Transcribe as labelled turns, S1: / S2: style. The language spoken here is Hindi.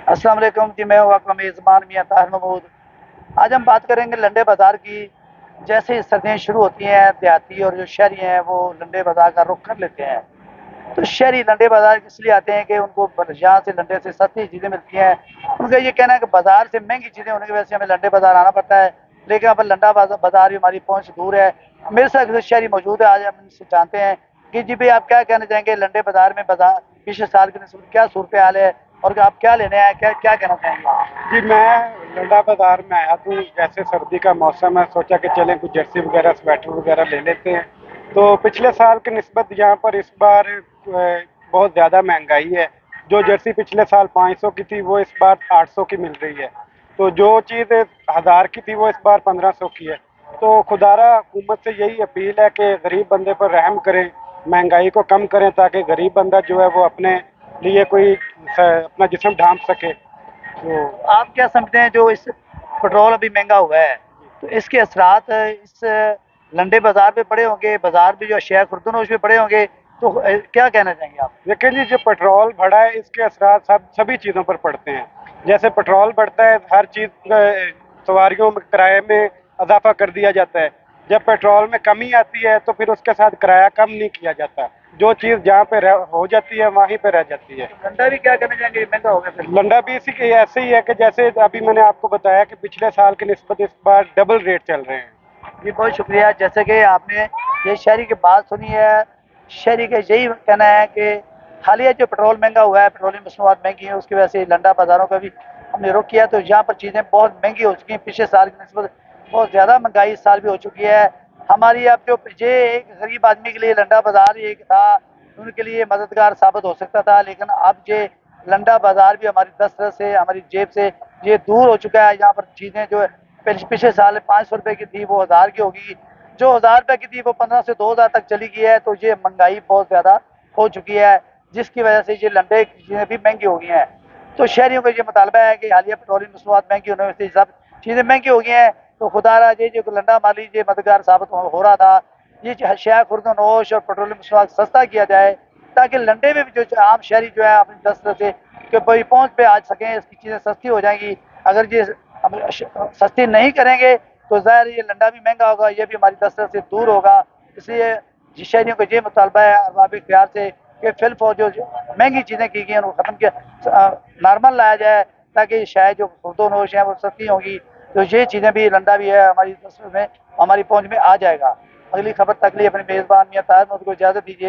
S1: अस्सलाम वालेकुम जी, मैं हूँ आपका मेज़बान मियां ताहिर महमूद। आज हम बात करेंगे लंडे बाज़ार की। जैसे ही सर्दियाँ शुरू होती हैं, देहाती और जो शहरी हैं वो लंडे बाज़ार का रुख कर लेते हैं। तो शहरी लंडे बाज़ार इसलिए आते हैं कि उनको यहाँ से लंडे से सस्ती चीज़ें मिलती हैं। उनका ये कहना है कि बाज़ार से महंगी चीज़ें होने की वजह से हमें लंडे बाज़ार आना पड़ता है, लेकिन अब लंडा बाज़ार भी हमारी पहुँच से दूर है। मेरे साथ एक शहरी मौजूद है, आज हम इनसे जानते हैं कि जी भाई आप क्या कहना चाहेंगे लंडे बाज़ार में बाज़ार पिछले साल की निस्बत क्या सूरत हाल है और आप क्या लेने आए, क्या क्या कहना चाहेंगे?
S2: जी, मैं लंडा बाजार में आया हूँ। जैसे सर्दी का मौसम है, सोचा कि चलें कुछ जर्सी वगैरह स्वेटर वगैरह ले लेते हैं। तो पिछले साल की निस्बत यहाँ पर इस बार बहुत ज़्यादा महंगाई है। जो जर्सी पिछले साल 500 की थी वो इस बार 800 की मिल रही है। तो जो चीज़ 1000 की थी वो इस बार 1500 की है। तो खुदारा हुकूमत से यही अपील है कि गरीब बंदे पर रहम करें, महंगाई को कम करें, ताकि गरीब बंदा जो है वो अपने लिए कोई अपना जिस्म ढांप सके। तो
S1: आप क्या समझते हैं जो इस पेट्रोल अभी महंगा हुआ है, तो इसके असरात इस लंडे बाजार पे पड़े होंगे, बाजार भी जो शेयर खुर्दन उस पे पड़े होंगे, तो क्या कहना चाहेंगे आप?
S2: देखिए जी, जो पेट्रोल बढ़ा है इसके असरात सभी चीज़ों पर पड़ते हैं। जैसे पेट्रोल बढ़ता है, हर चीज़ सवारियों में किराए में इजाफा कर दिया जाता है। जब पेट्रोल में कमी आती है तो फिर उसके साथ किराया कम नहीं किया जाता। जो चीज़ जहाँ पे हो जाती है वहीं पे रह जाती है।
S1: तो लंडा भी क्या कहना चाहेंगे, महंगा हो गया फिर?
S2: लंडा भी इसी के ऐसे ही है कि जैसे अभी मैंने आपको बताया कि पिछले साल की निस्बत इस बार डबल रेट चल रहे हैं।
S1: जी बहुत शुक्रिया। जैसे कि आपने ये शहरी की बात सुनी है, शहरी का यही कहना है कि हालिया जो पेट्रोल महंगा हुआ है, पेट्रोलियम मसनूआत महंगी है, उसकी वजह से लंडा बाज़ारों का भी हमने रुख किया, तो यहाँ पर चीज़ें बहुत महंगी हो चुकी हैं। पिछले साल की निस्बत बहुत ज़्यादा महंगाई इस साल भी हो चुकी है। हमारी अब जो ये एक गरीब आदमी के लिए लंडा बाज़ार एक था, उनके लिए मददगार साबित हो सकता था, लेकिन अब ये लंडा बाज़ार भी हमारी दस्तरस से, हमारी जेब से ये दूर हो चुका है। यहाँ पर चीज़ें जो पिछले साल 500 रुपये की थी वो 1000 की होगी, जो 1000 रुपये की थी वो 15 से 2000 तक चली गई है। तो ये महंगाई बहुत ज़्यादा हो चुकी है, जिसकी वजह से ये लंडे की चीज़ें भी महंगी हो गई हैं। तो शहरियों का ये मुतालबा है कि हालिया पेट्रोलियम मसनूआत महंगी होने से सब चीज़ें महंगी हो गई हैं। तो खुदारा ये जो लंडा माली ये मददगार साबित हो रहा था, ये शेयर खुर्दनोश और पेट्रोलियम मसनूआत सस्ता किया जाए, ताकि लंडे में भी जो आम शहरी जो है अपनी दस्तरस से कि भाई पहुँच पे आ सकें, इसकी चीज़ें सस्ती हो जाएंगी। अगर ये सस्ती नहीं करेंगे तो ज़ाहिर ये लंडा भी महंगा होगा, ये भी हमारी दस्तरस से दूर होगा। इसलिए शहरियों का ये मुतालबा है अरबाब इख्तियार से कि फिल्फ और जो महंगी चीज़ें की गई हैं उनको ख़त्म किया, नॉर्मल लाया जाए, ताकि शायद जो खुर्दोनोश हैं वो सस्ती होंगी। तो ये चीज़ें भी लंडा भी है हमारी दस्तरस में, हमारी पहुँच में आ जाएगा। अगली खबर तक लिए अपने मेज़बान मियां ताहिर महमूद को इजाज़त दीजिए।